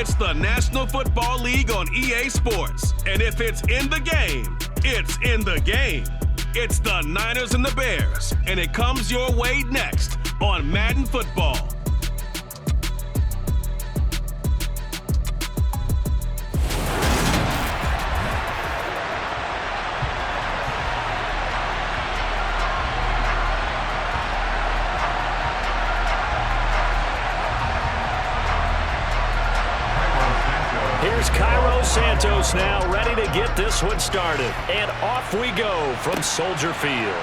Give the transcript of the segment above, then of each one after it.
It's the National Football League on EA Sports. And if it's in the game, it's in the game. It's the Niners and the Bears, and it comes your way next on Madden Football. Here's Cairo Santos now, ready to get this one started. And off we go from Soldier Field.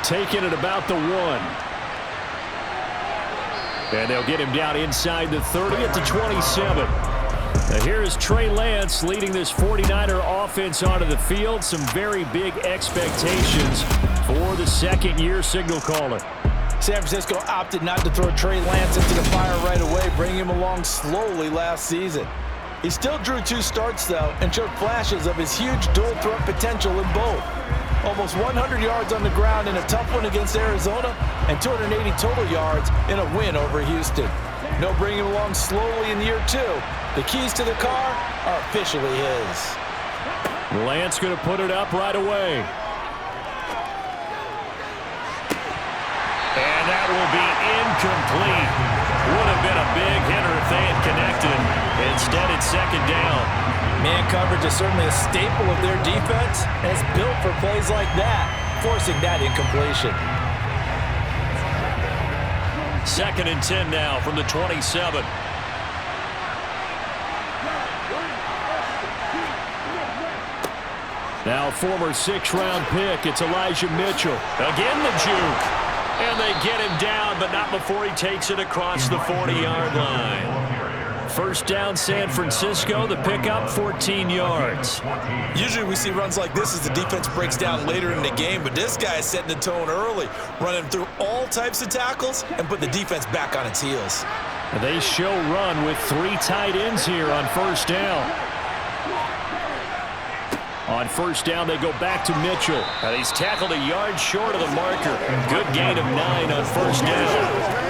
Taking it about the 1. And they'll get him down inside the 30 at the 27. Now here's Trey Lance leading this 49er offense onto the field. Some very big expectations for the second-year signal caller. San Francisco opted not to throw Trey Lance into the fire right away, bringing him along slowly last season. He still drew 2 starts, though, and showed flashes of his huge dual-threat potential in both. Almost 100 yards on the ground in a tough one against Arizona, and 280 total yards in a win over Houston. No bringing him along slowly in year 2. The keys to the car are officially his. Lance going to put it up right away. And that will be incomplete. Would have been a big hitter if they had connected. Instead, it's second down. Man coverage is certainly a staple of their defense, and it's built for plays like that, forcing that incompletion. 2nd and 10 now from the 27. Now former 6th-round pick, it's Elijah Mitchell. Again the juke. And they get him down, but not before he takes it across the 40-yard line. First down, San Francisco. The pickup, 14 yards. Usually we see runs like this as the defense breaks down later in the game, but this guy is setting the tone early, running through all types of tackles and put the defense back on its heels. They show run with 3 tight ends here on first down. On first down, they go back to Mitchell. And he's tackled a yard short of the marker. Good gain of 9 on first down.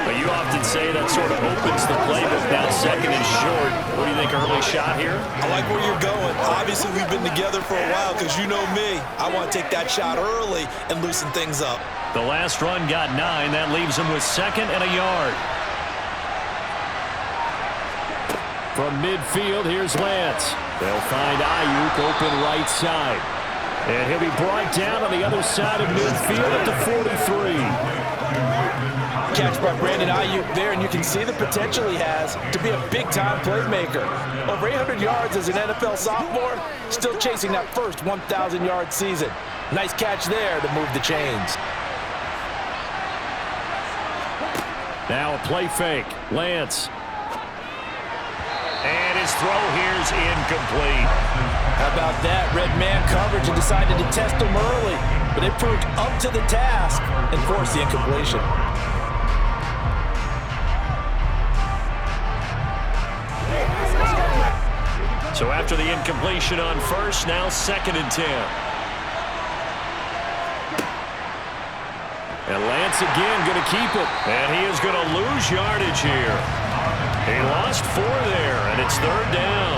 But you often say that sort of opens the playbook. Now 2nd and short. What do you think, early shot here? I like where you're going. Obviously, we've been together for a while because you know me. I want to take that shot early and loosen things up. The last run got 9. That leaves him with 2nd and a yard. From midfield, here's Lance. They'll find Ayuk open right side. And he'll be brought down on the other side of midfield at the 43. Catch by Brandon Ayuk there, and you can see the potential he has to be a big-time playmaker. Over 800 yards as an NFL sophomore, still chasing that first 1,000-yard season. Nice catch there to move the chains. Now a play fake. Lance. And his throw here's incomplete. How about that? Red man coverage and decided to test him early. But they proved up to the task and forced the incompletion. So after the incompletion on first, now 2nd and 10. And Lance again going to keep it. And he is going to lose yardage here. He lost 4 there, and it's 3rd down.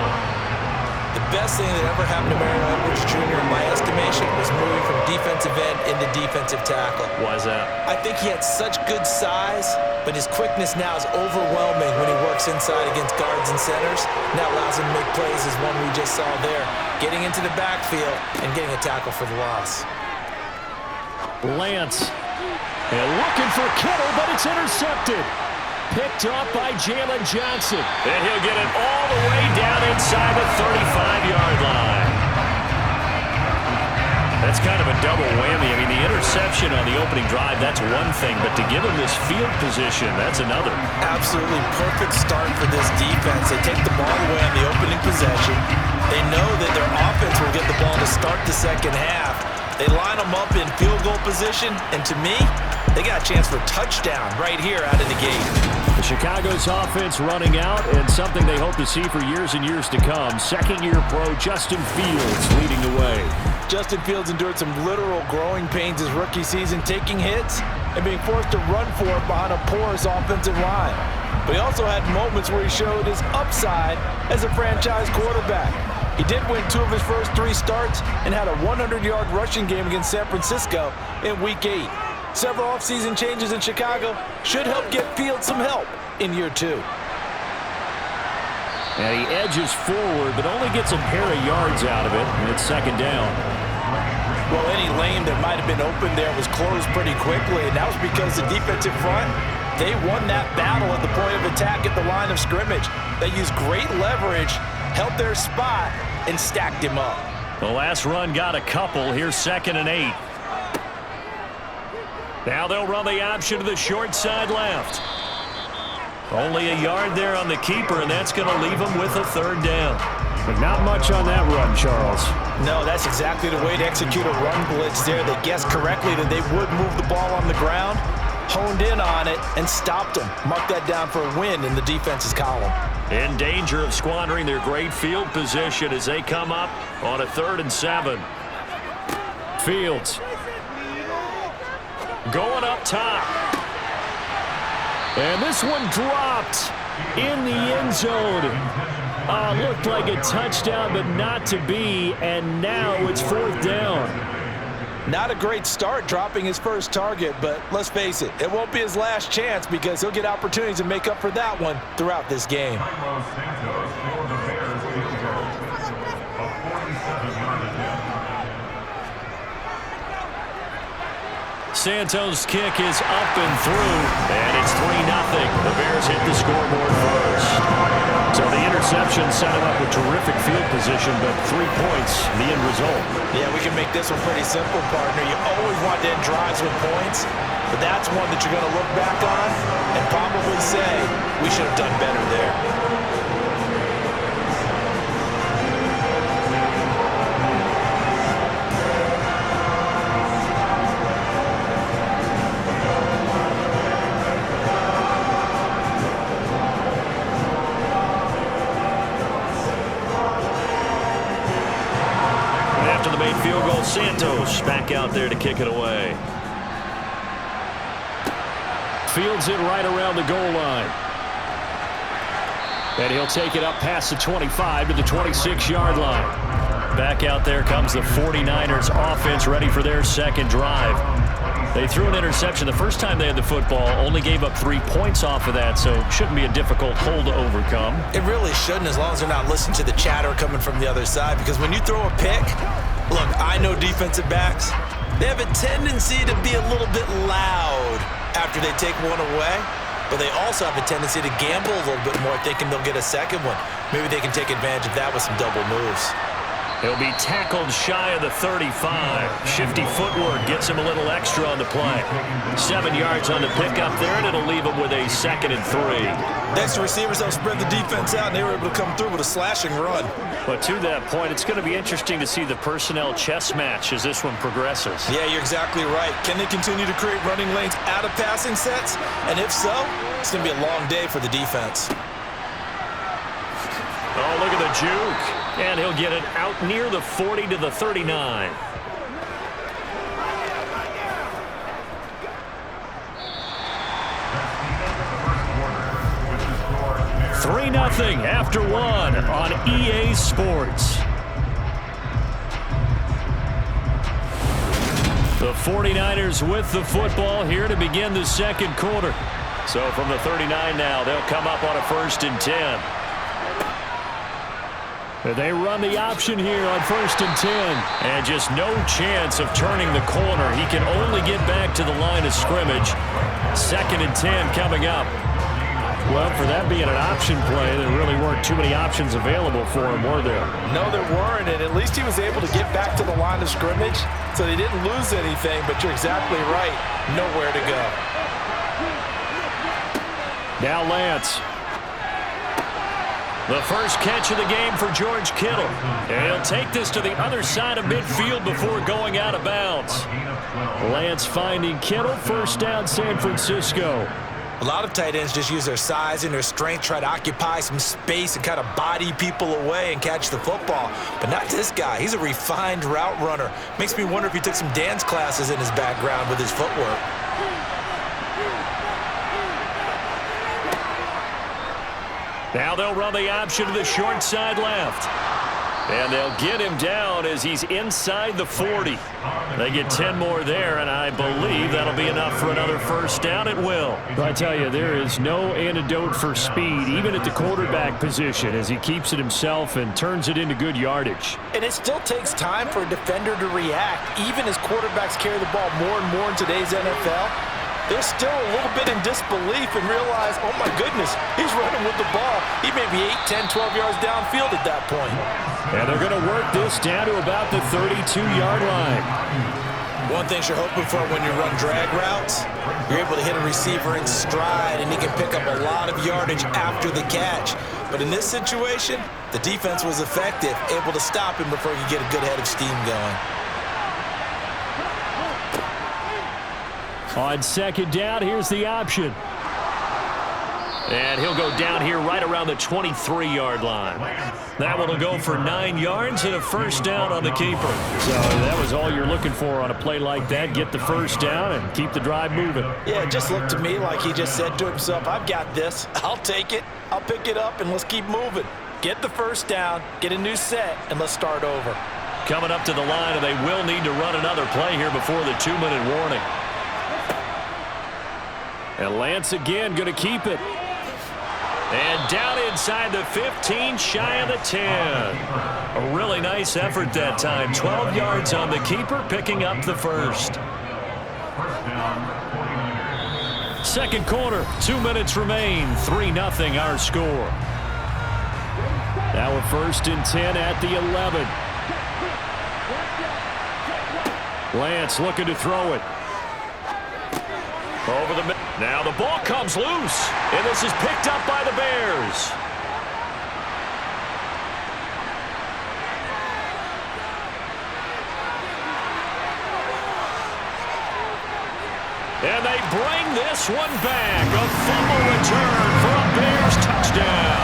The best thing that ever happened to Mario Edwards Jr., in my estimation, was moving from defensive end into defensive tackle. Why is that? I think he had such good size, but his quickness now is overwhelming when he works inside against guards and centers. And that allows him to make plays as one we just saw there, getting into the backfield and getting a tackle for the loss. Lance. And looking for Kittle, but it's intercepted. Picked up by Jalen Johnson. And he'll get it all the way down inside the 35-yard line. That's kind of a double whammy. I mean, the interception on the opening drive, that's one thing. But to give him this field position, that's another. Absolutely perfect start for this defense. They take the ball away on the opening possession. They know that their offense will get the ball to start the second half. They line them up in field goal position. And to me, they got a chance for a touchdown right here out of the gate. Chicago's offense running out, and something they hope to see for years and years to come. Second-year pro Justin Fields leading the way. Justin Fields endured some literal growing pains his rookie season, taking hits and being forced to run for it behind a porous offensive line. but he also had moments where he showed his upside as a franchise quarterback. He did win 2 of his first 3 starts and had a 100-yard rushing game against San Francisco in Week 8. Several offseason changes in Chicago should help get Fields some help in year 2. And he edges forward, but only gets a pair of yards out of it, and it's second down. Well, any lane that might have been open there was closed pretty quickly, and that was because the defensive front, they won that battle at the point of attack at the line of scrimmage. They used great leverage, held their spot, and stacked him up. The last run got a couple. Here's 2nd and 8. Now they'll run the option to the short side left. Only a yard there on the keeper, and that's going to leave them with a 3rd down. But not much on that run, Charles. No, that's exactly the way to execute a run blitz there. They guessed correctly that they would move the ball on the ground, honed in on it, and stopped them. Mark that down for a win in the defense's column. In danger of squandering their great field position as they come up on a 3rd and 7. Fields going up top. And this one dropped in the end zone. Looked like a touchdown, but not to be, and now it's 4th down. Not a great start dropping his first target, but let's face it, it won't be his last chance because he'll get opportunities to make up for that one throughout this game. Santos' kick is up and through, and it's 3-0. The Bears hit the scoreboard first. So the interception set him up with terrific field position, but 3 points, the end result. Yeah, we can make this one pretty simple, partner. You always want to end drives with points, but that's one that you're going to look back on and probably say, we should have done better there. Field goal, Santos back out there to kick it away. Fields it right around the goal line. And he'll take it up past the 25 to the 26-yard line. Back out there comes the 49ers offense ready for their 2nd drive. They threw an interception the first time they had the football, only gave up 3 points off of that, so shouldn't be a difficult hole to overcome. It really shouldn't, as long as they're not listening to the chatter coming from the other side, because when you throw a pick, look, I know defensive backs, they have a tendency to be a little bit loud after they take one away, but they also have a tendency to gamble a little bit more, thinking they'll get a second one. Maybe they can take advantage of that with some double moves. He'll be tackled shy of the 35. Shifty footwork gets him a little extra on the play. 7 yards on the pickup there, and it'll leave him with a 2nd and 3. Next, the receivers don't spread the defense out, and they were able to come through with a slashing run. But to that point, it's going to be interesting to see the personnel chess match as this one progresses. Yeah, you're exactly right. Can they continue to create running lanes out of passing sets? And if so, it's going to be a long day for the defense. Oh, look at the juke. And he'll get it out near the 40 to the 39. Three 3-0 after one on EA Sports. The 49ers with the football here to begin the second quarter. So from the 39 now, they'll come up on a 1st and 10. They run the option here on 1st and 10. And just no chance of turning the corner. He can only get back to the line of scrimmage. 2nd and 10 coming up. Well, for that being an option play, there really weren't too many options available for him, were there? No, there weren't, and at least he was able to get back to the line of scrimmage, so they didn't lose anything, but you're exactly right. Nowhere to go. Now Lance. The first catch of the game for George Kittle. And he'll take this to the other side of midfield before going out of bounds. Lance finding Kittle. 1st down, San Francisco. A lot of tight ends just use their size and their strength, try to occupy some space and kind of body people away and catch the football. But not this guy. He's a refined route runner. Makes me wonder if he took some dance classes in his background with his footwork. Now they'll run the option to the short side left. And they'll get him down as he's inside the 40. They get 10 more there, and I believe that'll be enough for another first down. It will. I tell you, there is no antidote for speed, even at the quarterback position, as he keeps it himself and turns it into good yardage. And it still takes time for a defender to react, even as quarterbacks carry the ball more and more in today's NFL. They're still a little bit in disbelief and realize, oh my goodness, he's running with the ball. He may be 8, 10, 12 yards downfield at that point. And they're going to work this down to about the 32-yard line. One thing you're hoping for when you run drag routes, you're able to hit a receiver in stride and he can pick up a lot of yardage after the catch. But in this situation, the defense was effective, able to stop him before he could get a good head of steam going. On second down, here's the option. And he'll go down here right around the 23-yard line. That one will go for 9 yards and a first down on the keeper. So that was all you're looking for on a play like that. Get the first down and keep the drive moving. Yeah, it just looked to me like he just said to himself, I've got this. I'll take it. I'll pick it up, and let's keep moving. Get the first down, get a new set, and let's start over. Coming up to the line, and they will need to run another play here before the 2-minute warning. And Lance again going to keep it. And down inside the 15, shy of the 10. A really nice effort that time. 12 yards on the keeper, picking up the first. Second quarter, 2 minutes remain. 3-0 our score. Now a 1st and 10 at the 11. Lance looking to throw it. Over the middle. Now the ball comes loose, and this is picked up by the Bears. And they bring this one back. A fumble return for a Bears touchdown.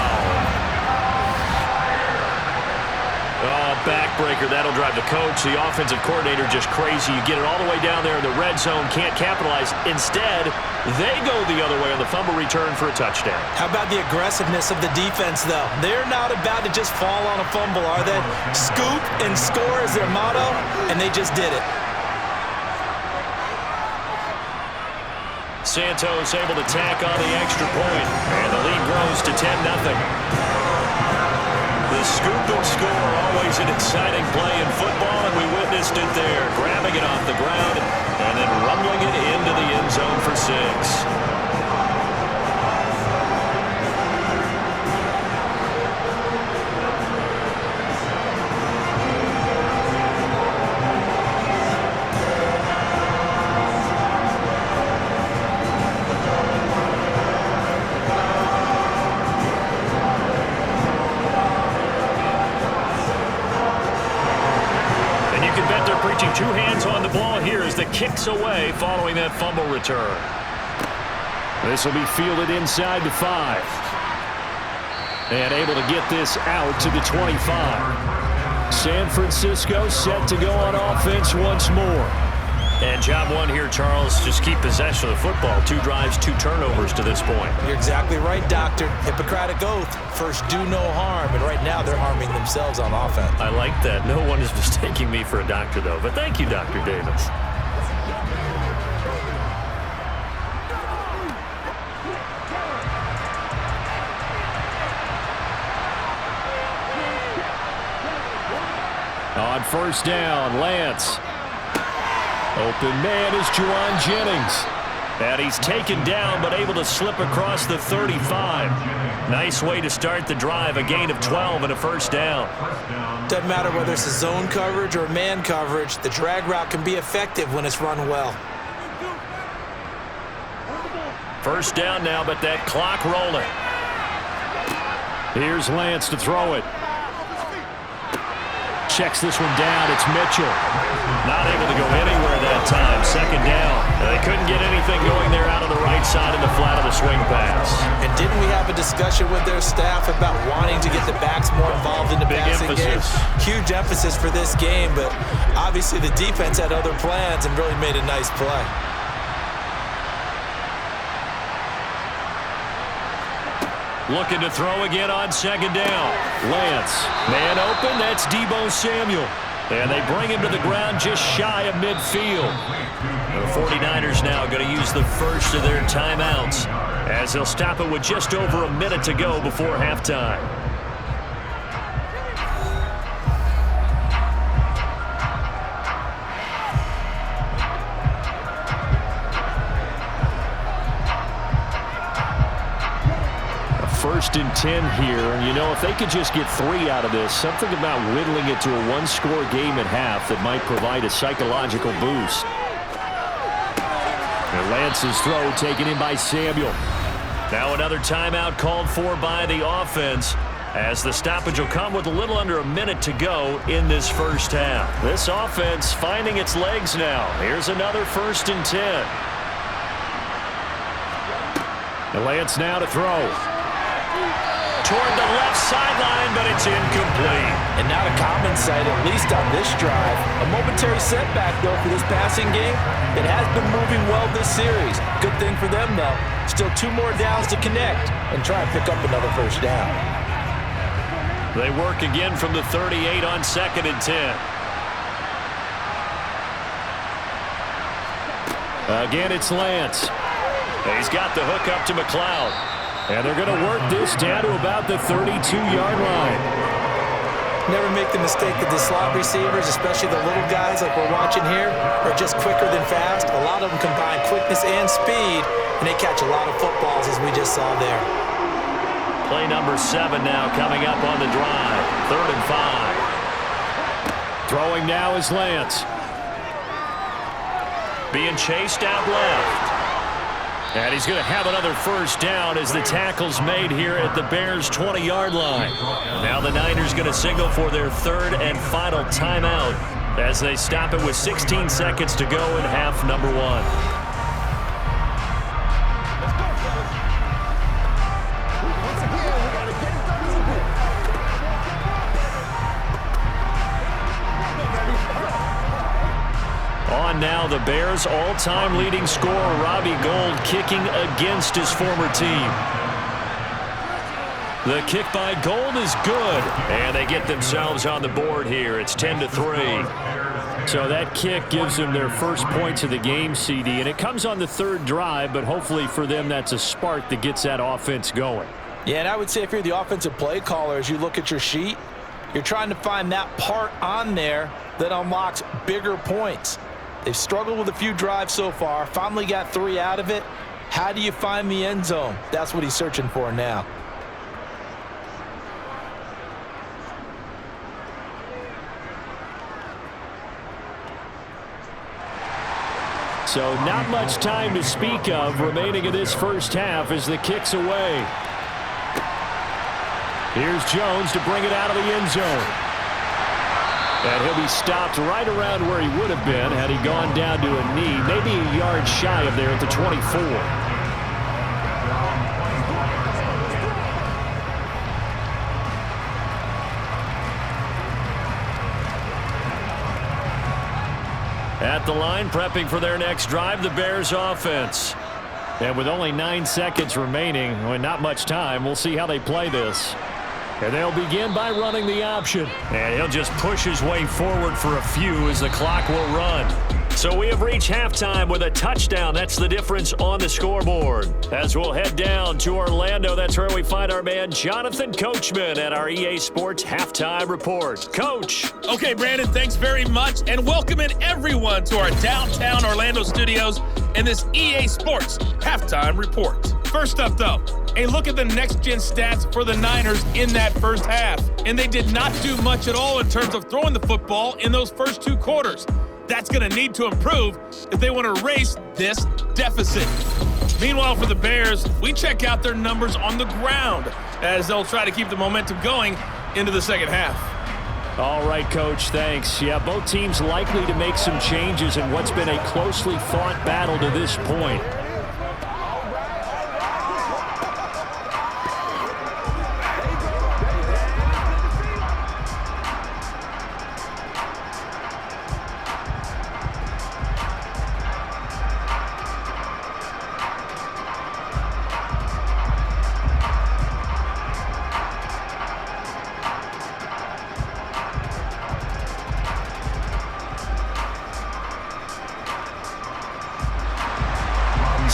Oh, backbreaker. That'll drive the coach, the offensive coordinator, just crazy. You get it all the way down there in the red zone, can't capitalize. Instead, they go the other way on the fumble return for a touchdown. How about the aggressiveness of the defense, though? They're not about to just fall on a fumble, are they? Scoop and score is their motto, and they just did it. Santos able to tack on the extra point, and the lead grows to 10-0. The scoop and score, always an exciting play in football, and we witnessed it there. Grabbing it off the ground and then rumbling it into the end zone for 6. Two hands on the ball here as the kick's away following that fumble return. This will be fielded inside the 5. And able to get this out to the 25. San Francisco set to go on offense once more. And job one here, Charles, just keep possession of the football. 2 drives, 2 turnovers to this point. You're exactly right, Doctor. Hippocratic oath. First, do no harm. And right now, they're harming themselves on offense. I like that. No one is mistaking me for a doctor, though. But thank you, Dr. Davis. On first down, Lance. Open man is Juwan Jennings. And he's taken down but able to slip across the 35. Nice way to start the drive. A gain of 12 and a first down. Doesn't matter whether it's a zone coverage or man coverage. The drag route can be effective when it's run well. First down now, but that clock rolling. Here's Lance to throw it. Checks this one down. It's Mitchell. Not able to go anywhere that time. Second down. They couldn't get anything going there out on the right side in the flat of the swing pass. And didn't we have a discussion with their staff about wanting to get the backs more involved in the passing game? Huge emphasis for this game, but obviously the defense had other plans and really made a nice play. Looking to throw again on second down. Lance, man open, that's Deebo Samuel. And they bring him to the ground just shy of midfield. The 49ers now going to use the first of their timeouts as they'll stop it with just over a minute to go before halftime. First and 10 here, and you know, if they could just get 3 out of this, something about whittling it to a one-score game at half that might provide a psychological boost. And Lance's throw taken in by Samuel. Now another timeout called for by the offense as the stoppage will come with a little under a minute to go in this first half. This offense finding its legs now. Here's another first and 10. And Lance now to throw. Toward the left sideline, but it's incomplete. And not a common sight, at least on this drive. A momentary setback, though, for this passing game. It has been moving well this series. Good thing for them, though. Still 2 more downs to connect and try and pick up another first down. They work again from the 38 on second and 10. Again, it's Lance. He's got the hook up to McLeod. And they're going to work this down to about the 32-yard line. Never make the mistake that the slot receivers, especially the little guys like we're watching here, are just quicker than fast. A lot of them combine quickness and speed, and they catch a lot of footballs, as we just saw there. Play number 7 now coming up on the drive. 3rd and 5. Throwing now is Lance. Being chased out left. And he's going to have another first down as the tackle's made here at the Bears' 20-yard line. Now the Niners going to signal for their 3rd and final timeout as they stop it with 16 seconds to go in half number 1. Now the Bears' all-time leading scorer Robbie Gould kicking against his former team. The kick by Gould is good, and they get themselves on the board here. It's 10-3. So that kick gives them their first points of the game, CD, and it comes on the 3rd drive, but hopefully for them that's a spark that gets that offense going. Yeah, and I would say if you're the offensive play caller, as you look at your sheet, you're trying to find that part on there that unlocks bigger points. They've struggled with a few drives so far, finally got 3 out of it. How do you find the end zone? That's what he's searching for now. So not much time to speak of remaining in this first half as the kick's away. Here's Jones to bring it out of the end zone. And he'll be stopped right around where he would have been had he gone down to a knee, maybe a yard shy of there at the 24. At the line, prepping for their next drive, the Bears offense. And with only 9 seconds remaining, well, not much time, we'll see how they play this. And they'll begin by running the option. And he'll just push his way forward for a few as the clock will run. So we have reached halftime with a touchdown. That's the difference on the scoreboard. As we'll head down to Orlando, that's where we find our man Jonathan Coachman at our EA Sports Halftime Report. Coach. Okay, Brandon, thanks very much. And welcoming everyone to our downtown Orlando studios and this EA Sports Halftime Report. First up, though, a look at the next-gen stats for the Niners in that first half. And they did not do much at all in terms of throwing the football in those first 2 quarters. That's going to need to improve if they want to erase this deficit. Meanwhile, for the Bears, we check out their numbers on the ground as they'll try to keep the momentum going into the second half. All right, Coach, thanks. Yeah, both teams likely to make some changes in what's been a closely fought battle to this point.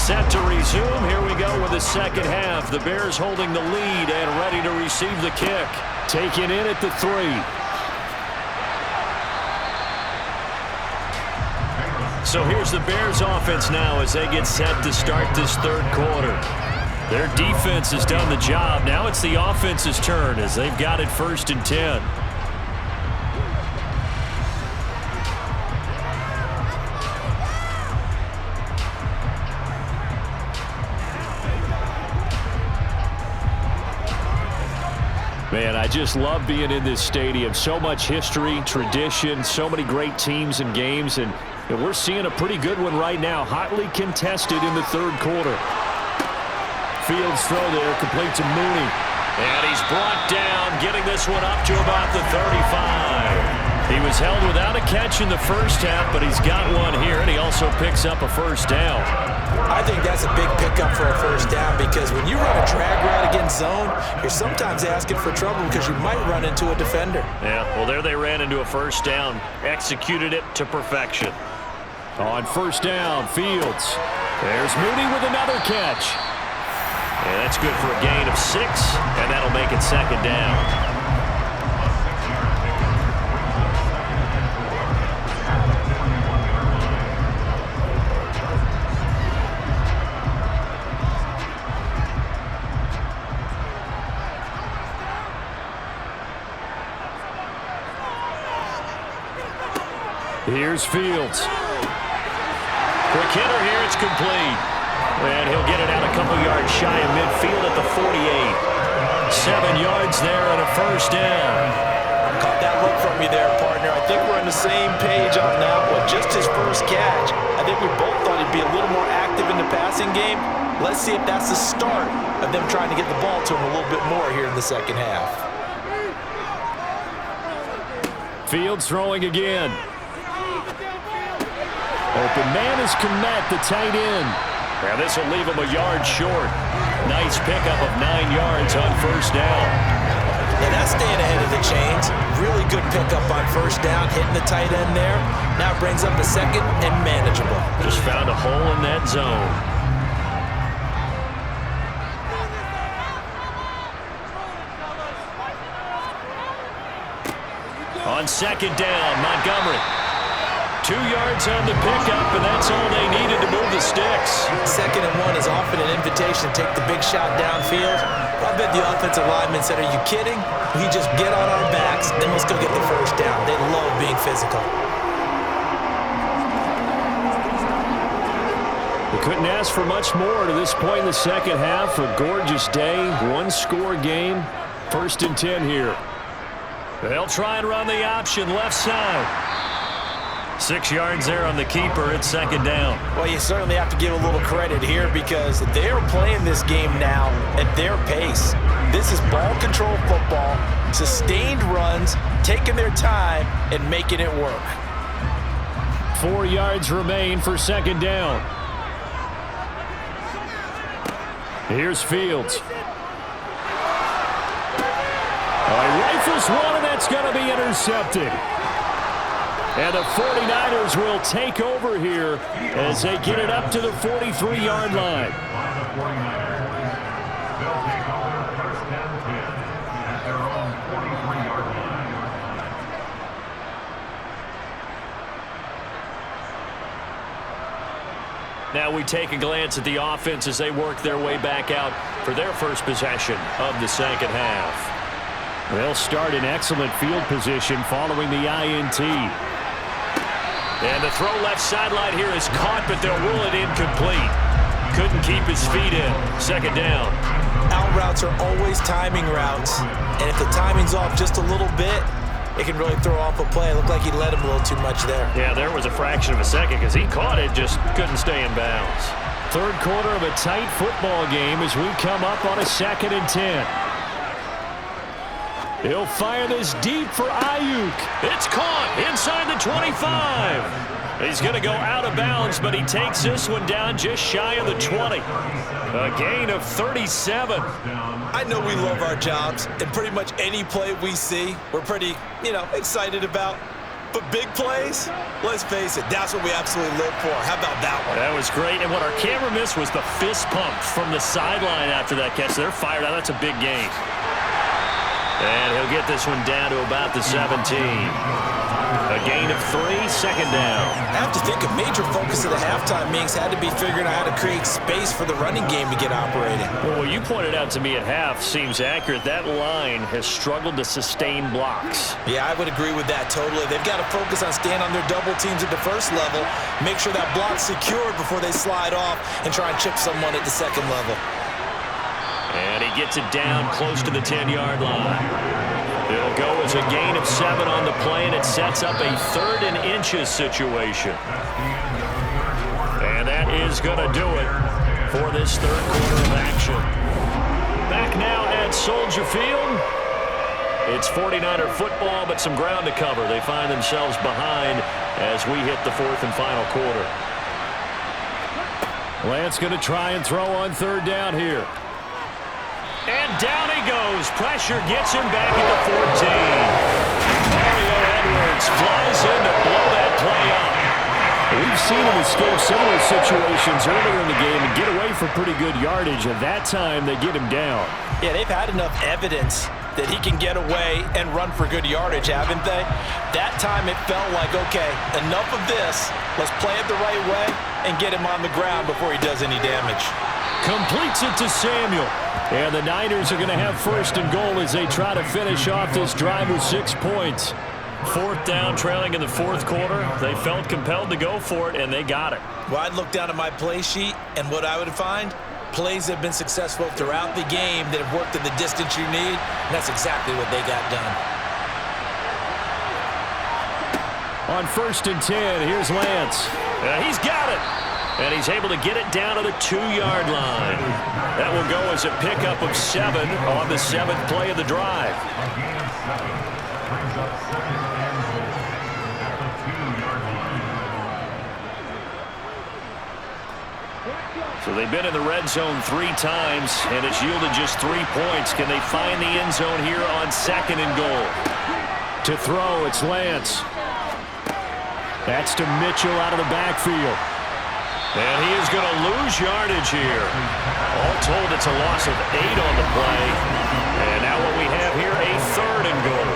set to resume. Here we go with the second half. The Bears holding the lead and ready to receive the kick. Taken in at the 3. So here's the Bears offense now as they get set to start this third quarter. Their defense has done the job. Now it's the offense's turn as they've got it 1st and 10. Man, I just love being in this stadium. So much history, tradition, so many great teams and games, and we're seeing a pretty good one right now. Hotly contested in the third quarter. Fields throw there, complete to Mooney. And he's brought down, getting this one up to about the 35. He was held without a catch in the first half, but he's got one here, and he also picks up a first down. I think that's a big pickup for a first down because when you run a drag route against zone, you're sometimes asking for trouble because you might run into a defender. Yeah, well, there they ran into a first down, executed it to perfection. On first down, Fields. There's Mooney with another catch. And that's good for a gain of 6, and that'll make it second down. Here's Fields. Quick hitter here, it's complete. And he'll get it out a couple yards shy of midfield at the 48. 7 yards there and a first down. Caught that look from you there, partner. I think we're on the same page on that one. Just his first catch. I think we both thought he'd be a little more active in the passing game. Let's see if that's the start of them trying to get the ball to him a little bit more here in the second half. Fields throwing again. Open man is Kmet, the tight end. Now this will leave him a yard short. Nice pickup of 9 yards on first down. Yeah, that's staying ahead of the chains. Really good pickup on first down, hitting the tight end there. Now brings up a second and manageable. Just found a hole in that zone. On second down, Montgomery. 2 yards on the pickup, and that's all they needed to move the sticks. 2nd and 1 is often an invitation to take the big shot downfield. I bet the offensive lineman said, "Are you kidding? We just get on our backs, then let's go get the first down." They love being physical. We couldn't ask for much more to this point in the second half. A gorgeous day, 1-score game. 1st and 10 here. They'll try and run the option left side. 6 yards there on the keeper. It's second down. Well, you certainly have to give a little credit here because they're playing this game now at their pace. This is ball control football, sustained runs, taking their time and making it work. 4 yards remain for second down. Here's Fields. He rifles one, and that's going to be intercepted. And the 49ers will take over here as they get it up to the 43-yard line. Now we take a glance at the offense as they work their way back out for their first possession of the second half. They'll start in excellent field position following the INT. And the throw left sideline here is caught, but they'll rule it incomplete. Couldn't keep his feet in. Second down. Out routes are always timing routes, and if the timing's off just a little bit, it can really throw off a play. It looked like he let him a little too much there. Yeah, there was a fraction of a second because he caught it, just couldn't stay in bounds. Third quarter of a tight football game as we come up on a 2nd and 10. He'll fire this deep for Ayuk. It's caught inside the 25. He's going to go out of bounds, but he takes this one down just shy of the 20. A gain of 37. I know we love our jobs, and pretty much any play we see, we're pretty, excited about. But big plays, let's face it, that's what we absolutely live for. How about that one? That was great. And what our camera missed was the fist pump from the sideline after that catch. They're fired out. That's a big gain. And he'll get this one down to about the 17. A gain of 3, second down. I have to think a major focus of the halftime meetings had to be figuring out how to create space for the running game to get operating. Well, what you pointed out to me at half seems accurate. That line has struggled to sustain blocks. Yeah, I would agree with that totally. They've got to focus on staying on their double teams at the first level, make sure that block's secured before they slide off and try and chip someone at the second level. And he gets it down close to the 10-yard line. It'll go as a gain of 7 on the play, and it sets up a 3rd and inches situation. And that is going to do it for this third quarter of action. Back now at Soldier Field. It's 49er football, but some ground to cover. They find themselves behind as we hit the 4th and final quarter. Lance going to try and throw on 3rd down here. And down he goes. Pressure gets him back at the 14. Mario Edwards flies in to blow that play up. We've seen him escape similar situations earlier in the game and get away for pretty good yardage, and that time they get him down. Yeah, they've had enough evidence that he can get away and run for good yardage, haven't they? That time it felt like, okay, enough of this. Let's play it the right way and get him on the ground before he does any damage. Completes it to Samuel. And the Niners are going to have 1st and goal as they try to finish off this drive with 6 points. 4th down, trailing in the 4th quarter. They felt compelled to go for it, and they got it. Well, I'd look down at my play sheet, and what I would find, plays have been successful throughout the game that have worked at the distance you need, and that's exactly what they got done. On 1st and 10, here's Lance. He's got it. And he's able to get it down to the 2-yard line. That will go as a pickup of 7 on the 7th play of the drive. So they've been in the red zone 3 times, and it's yielded just 3 points. Can they find the end zone here on 2nd and goal? To throw, it's Lance. That's to Mitchell out of the backfield. And he is going to lose yardage here. All told, it's a loss of 8 on the play. And now what we have here, a 3rd and goal.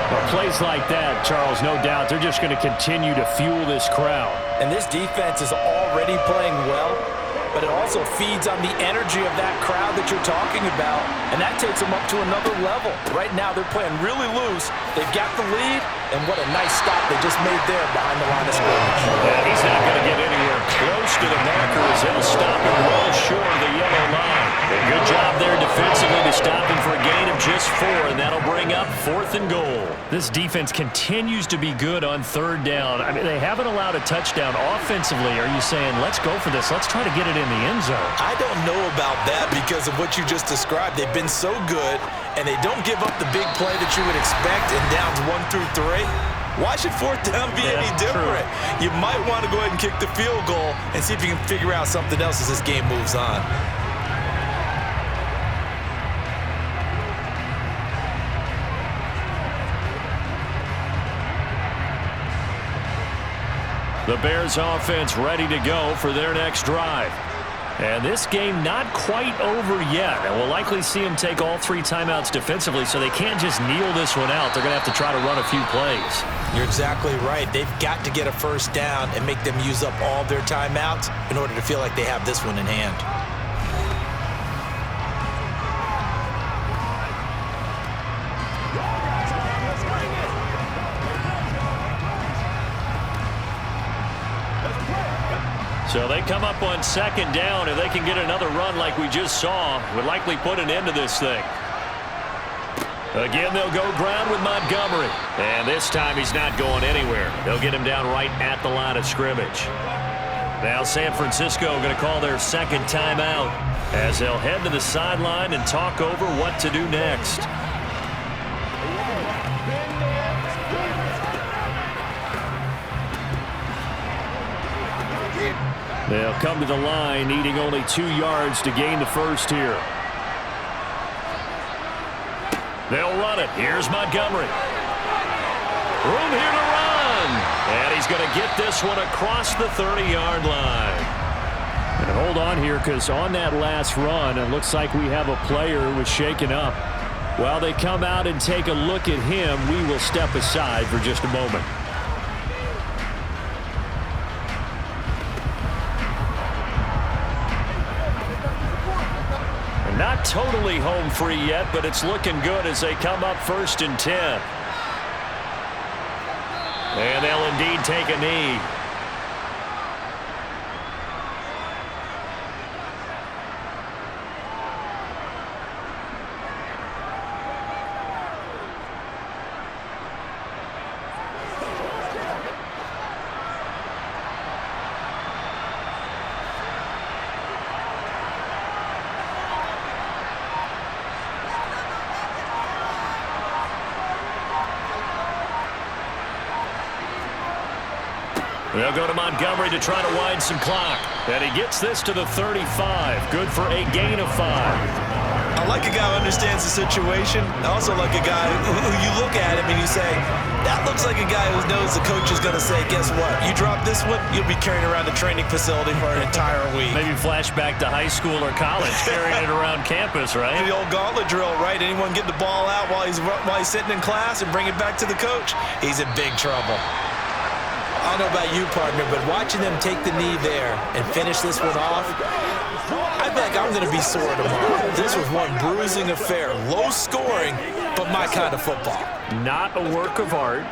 Well, plays like that, Charles, no doubt, they're just going to continue to fuel this crowd. And this defense is already playing well, but it also feeds on the energy of that crowd that you're talking about, and that takes them up to another level. Right now, they're playing really loose. They've got the lead, and what a nice stop they just made there behind the line of scrimmage. Yeah, he's not going to get anywhere close to the marker as he'll stop him well short of the yellow line. A good job there defensively to stop him for a gain of just 4, and that'll bring up 4th and goal. This defense continues to be good on 3rd down. I mean, they haven't allowed a touchdown offensively. Are you saying, let's go for this, let's try to get it in the end zone? I don't know about that because of what you just described. They've been so good, and they don't give up the big play that you would expect in downs 1 through 3. Why should 4th down be any different? True. You might want to go ahead and kick the field goal and see if you can figure out something else as this game moves on. The Bears offense ready to go for their next drive. And this game not quite over yet. And we'll likely see them take all 3 timeouts defensively, so they can't just kneel this one out. They're going to have to try to run a few plays. You're exactly right. They've got to get a 1st down and make them use up all their timeouts in order to feel like they have this one in hand. So they come up on 2nd down. If they can get another run like we just saw, would likely put an end to this thing. Again, they'll go ground with Montgomery. And this time he's not going anywhere. They'll get him down right at the line of scrimmage. Now San Francisco going to call their 2nd timeout as they'll head to the sideline and talk over what to do next. They'll come to the line, needing only 2 yards to gain the 1st here. They'll run it. Here's Montgomery. Room here to run. he's going to get this one across the 30-yard line. And hold on here, because on that last run, it looks like we have a player who was shaken up. While they come out and take a look at him, we will step aside for just a moment. And not totally home free yet, but it's looking good as they come up 1st and 10. And they'll indeed take a knee. They'll go to Montgomery to try to wind some clock. And he gets this to the 35. Good for a gain of 5. I like a guy who understands the situation. I also like a guy who you look at him and you say, that looks like a guy who knows the coach is going to say, guess what? You drop this one, you'll be carrying around the training facility for an entire week. Maybe flashback to high school or college, carrying it around campus, right? The old gauntlet drill, right? Anyone get the ball out while he's sitting in class and bring it back to the coach? He's in big trouble. I don't know about you, partner, but watching them take the knee there and finish this one off, I think I'm going to be sore tomorrow. This was one bruising affair. Low scoring, but my kind of football. Not a work of art,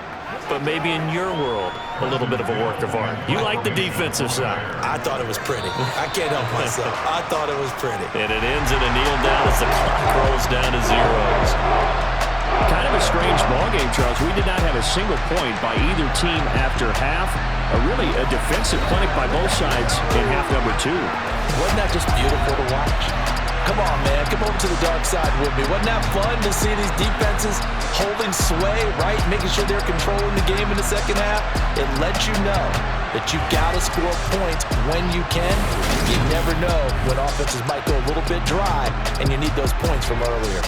but maybe in your world, a little bit of a work of art. You like the defensive side. I thought it was pretty. I can't help myself. I thought it was pretty. And it ends in a kneel down as the clock rolls down to zeros. Kind of a strange ballgame, Charles. We did not have a single point by either team after half. Really a defensive clinic by both sides in half number 2. Wasn't that just beautiful to watch? Come on, man. Come over to the dark side with me. Wasn't that fun to see these defenses holding sway, right? Making sure they're controlling the game in the second half? It lets you know that you've got to score points when you can. You never know when offenses might go a little bit dry, and you need those points from earlier.